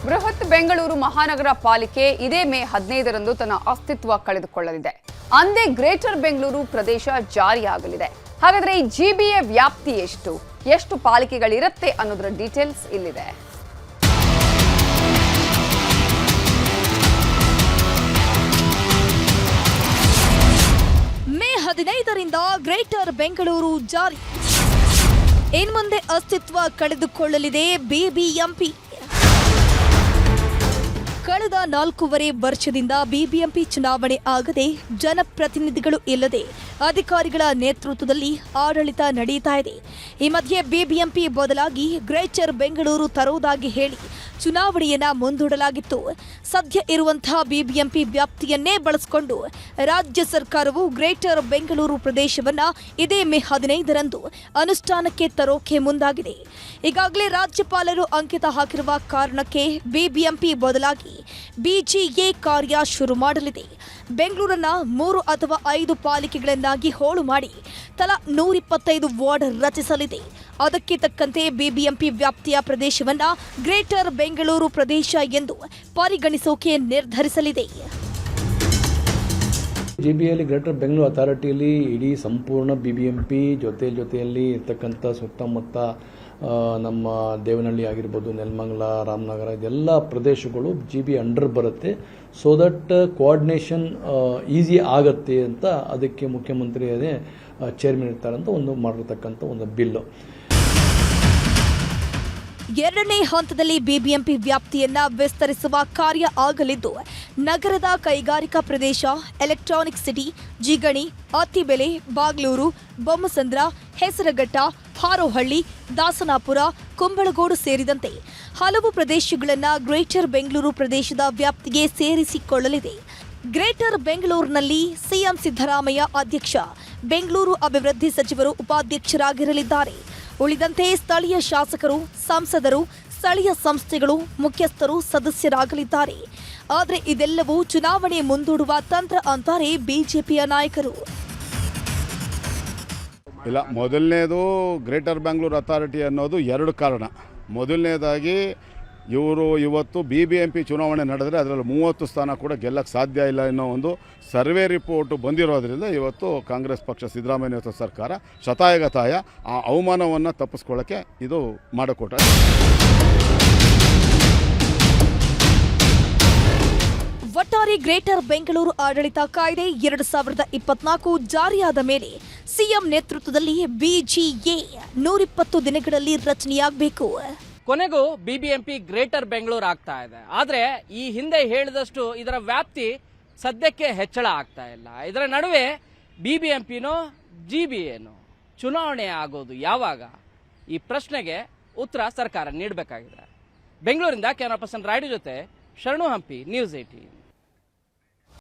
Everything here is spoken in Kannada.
ಬೃಹತ್ ಬೆಂಗಳೂರು ಮಹಾನಗರ ಪಾಲಿಕೆ ಇದೇ ಮೇ 15ರಂದು ತನ್ನ ಅಸ್ತಿತ್ವ ಕಳೆದುಕೊಳ್ಳಲಿದೆ. ಅಂದೇ ಗ್ರೇಟರ್ ಬೆಂಗಳೂರು ಪ್ರದೇಶ ಜಾರಿಯಾಗಲಿದೆ. ಹಾಗಾದ್ರೆ ಈ ಜಿಬಿಎ ವ್ಯಾಪ್ತಿ ಎಷ್ಟು ಪಾಲಿಕೆಗಳಿರುತ್ತೆ ಅನ್ನೋದರ ಡೀಟೇಲ್ಸ್ ಇಲ್ಲಿದೆ. ಮೇ 15ರಿಂದ ಗ್ರೇಟರ್ ಬೆಂಗಳೂರು ಜಾರಿ. ಇನ್ಮುಂದೆ ಅಸ್ತಿತ್ವ ಕಳೆದುಕೊಳ್ಳಲಿದೆ ಬಿಬಿಎಂಪಿ. ಕಳೆದ 4.5 ವರ್ಷದಿಂದ ಬಿಬಿಎಂಪಿ ಚುನಾವಣೆ ಆಗದೆ ಜನಪ್ರತಿನಿಧಿಗಳು ಇಲ್ಲದೆ ಅಧಿಕಾರಿಗಳ ನೇತೃತ್ವದಲ್ಲಿ ಆಡಳಿತ ನಡೆಯುತ್ತಾ ಇದೆ. ಈ ಮಧ್ಯೆ ಬಿಬಿಎಂಪಿ ಬದಲಾಗಿ ಗ್ರೇಟರ್ ಬೆಂಗಳೂರು ತರುವುದಾಗಿ ಹೇಳಿ ಚುನಾವಣೆಯನ್ನ ಮುಂದೂಡಲಾಗಿತ್ತು. ಸದ್ಯ ಇರುವಂತಹ ಬಿಬಿಎಂಪಿ ವ್ಯಾಪ್ತಿಯನ್ನೇ ಬಳಸಿಕೊಂಡು ರಾಜ್ಯ ಸರ್ಕಾರವು ಗ್ರೇಟರ್ ಬೆಂಗಳೂರು ಪ್ರದೇಶವನ್ನ ಇದೇ ಮೇ 15ರಂದು ಅನುಷ್ಠಾನಕ್ಕೆ ತರೋಕೆ ಮುಂದಾಗಿದೆ. ಈಗಾಗಲೇ ರಾಜ್ಯಪಾಲರು ಅಂಕಿತ ಹಾಕಿರುವ ಕಾರಣಕ್ಕೆ ಬಿಬಿಎಂಪಿ ಬದಲಾಗಿ ಬಿಜಿಎ ಕಾರ್ಯ ಶುರು ಮಾಡಲಿದೆ. ಬೆಂಗಳೂರನ್ನ 3 ಅಥವಾ 5 ಪಾಲಿಕೆಗಳನ್ನಾಗಿ ಹೋಳು ಮಾಡಿ ತಲಾ 125 ವಾರ್ಡ್ ರಚಿಸಲಿದೆ. ಅದಕ್ಕೆ ತಕ್ಕಂತೆ ಬಿಬಿಎಂಪಿ ವ್ಯಾಪ್ತಿಯ ಪ್ರದೇಶವನ್ನ ಗ್ರೇಟರ್ ಬೆಂಗಳೂರು ಪ್ರದೇಶ ಎಂದು ಪರಿಗಣಿಸೋಕೆ ನಿರ್ಧರಿಸಲಿದೆ. ಜಿಬಿಯಲ್ಲಿ ಗ್ರೇಟರ್ ಬೆಂಗಳೂರು ಅಥಾರಿಟಿಯಲ್ಲಿ ಇಡೀ ಸಂಪೂರ್ಣ ಬಿಬಿಎಂಪಿ ಜೊತೆಯಲ್ಲಿ ಇರ್ತಕ್ಕಂಥ ಸುತ್ತಮುತ್ತ ನಮ್ಮ ದೇವನಹಳ್ಳಿ ಆಗಿರ್ಬೋದು, ನೆಲಮಂಗಲ, ರಾಮನಗರ ಇದೆಲ್ಲ ಪ್ರದೇಶಗಳು ಜಿಬಿ ಅಂಡರ್ ಬರುತ್ತೆ. ಸೊ ದಟ್ ಕೋಆರ್ಡಿನೇಷನ್ ಈಸಿ ಆಗತ್ತೆ ಅಂತ ಅದಕ್ಕೆ ಮುಖ್ಯಮಂತ್ರಿಯೇ ಚೇರ್ಮನ್ ಇರ್ತಾರಂತ ಮಾಡಿರ್ತಕ್ಕಂಥ ಒಂದು ಬಿಲ್ಲು. ಎರಡನೇ ಹಂತದಲ್ಲಿ ಬಿಬಿಎಂಪಿ ವ್ಯಾಪ್ತಿಯನ್ನ ವಿಸ್ತರಿಸುವ ಕಾರ್ಯ ಆಗಲಿದ್ದು, ನಗರದ ಕೈಗಾರಿಕಾ ಪ್ರದೇಶ, ಎಲೆಕ್ಟ್ರಾನಿಕ್ ಸಿಟಿ, ಜಿಗಣಿ, ಅತ್ತಿಬೆಲೆ, ಬಾಗ್ಲೂರು, ಬೊಮ್ಮಸಂದ್ರ, ಹೆಸರಘಟ್ಟ, ಹಾರೋಹಳ್ಳಿ, ದಾಸನಾಪುರ, ಕುಂಬಳಗೋಡು ಸೇರಿದಂತೆ ಹಲವು ಪ್ರದೇಶಗಳನ್ನು ಗ್ರೇಟರ್ ಬೆಂಗಳೂರು ಪ್ರದೇಶದ ವ್ಯಾಪ್ತಿಗೆ ಸೇರಿಸಿಕೊಳ್ಳಲಿದೆ. ಗ್ರೇಟರ್ ಬೆಂಗಳೂರಿನಲ್ಲಿ ಸಿಎಂ ಸಿದ್ದರಾಮಯ್ಯ ಅಧ್ಯಕ್ಷ, ಬೆಂಗಳೂರು ಅಭಿವೃದ್ಧಿ ಸಚಿವರು ಉಪಾಧ್ಯಕ್ಷರಾಗಿರಲಿದ್ದಾರೆ. ಉಳಿದಂತೆ ಸ್ಥಳೀಯ ಶಾಸಕರು, ಸಂಸದರು, ಸ್ಥಳೀಯ ಸಂಸ್ಥೆಗಳು ಮುಖ್ಯಸ್ಥರು ಸದಸ್ಯರಾಗಲಿದ್ದಾರೆ. ಆದರೆ ಇದೆಲ್ಲವೂ ಚುನಾವಣೆ ಮುಂದೂಡುವ ತಂತ್ರ ಅಂತಾರೆ ಬಿಜೆಪಿಯ ನಾಯಕರು. ಇಲ್ಲ, ಮೊದಲನೇದು ಗ್ರೇಟರ್ ಬೆಂಗಳೂರು ಅಥಾರಿಟಿ ಅನ್ನೋದು 2 ಕಾರಣ. ಮೊದಲನೇದಾಗಿ ಇವರು ಇವತ್ತು ಬಿಬಿಎಂಪಿ ಚುನಾವಣೆ ನಡೆದರೆ ಅದರಲ್ಲಿ 30 ಸ್ಥಾನ ಕೂಡ ಗೆಲ್ಲಕ್ಕೆ ಸಾಧ್ಯ ಇಲ್ಲ ಅನ್ನೋ ಒಂದು ಸರ್ವೆ ರಿಪೋರ್ಟ್ ಬಂದಿರೋದ್ರಿಂದ ಇವತ್ತು ಕಾಂಗ್ರೆಸ್ ಪಕ್ಷ, ಸಿದ್ದರಾಮಯ್ಯ ನೇತೃತ್ವದ ಸರ್ಕಾರ ಶತಾಯಗತಾಯ ಆ ಅವಮಾನವನ್ನು ತಪ್ಪಿಸ್ಕೊಳ್ಳೋಕ್ಕೆ ಇದು ಮಾಡಿಕೊಟ್ಟ. ಒಟ್ಟಾರೆ ಗ್ರೇಟರ್ ಬೆಂಗಳೂರು ಆಡಳಿತ ಕಾಯ್ದೆ 2024 ಜಾರಿಯಾದ ಮೇಲೆ ಸಿಎಂ ನೇತೃತ್ವದಲ್ಲಿ ಬಿಜಿಎ 120 ದಿನಗಳಲ್ಲಿ ರಚನೆಯಾಗಬೇಕು. ಕೊನೆಗೂ ಬಿಬಿಎಂಪಿ ಗ್ರೇಟರ್ ಬೆಂಗಳೂರು ಆಗ್ತಾ ಇದೆ. ಆದರೆ ಈ ಹಿಂದೆ ಹೇಳಿದಷ್ಟು ಇದರ ವ್ಯಾಪ್ತಿ ಸದ್ಯಕ್ಕೆ ಹೆಚ್ಚಳ ಆಗ್ತಾ ಇಲ್ಲ. ಇದರ ನಡುವೆ ಬಿಬಿಎಂಪಿನೋ ಜಿಬಿಎನೋ ಚುನಾವಣೆ ಆಗೋದು ಯಾವಾಗ? ಈ ಪ್ರಶ್ನೆಗೆ ಉತ್ತರ ಸರ್ಕಾರ ನೀಡಬೇಕಾಗಿದೆ. ಬೆಂಗಳೂರಿಂದ ಕ್ಯಾಮರಾ ಪರ್ಸನ್ ರಾಯ್ಡು ಜೊತೆ ಶರಣು ಹಂಪಿ, ನ್ಯೂಸ್ 18.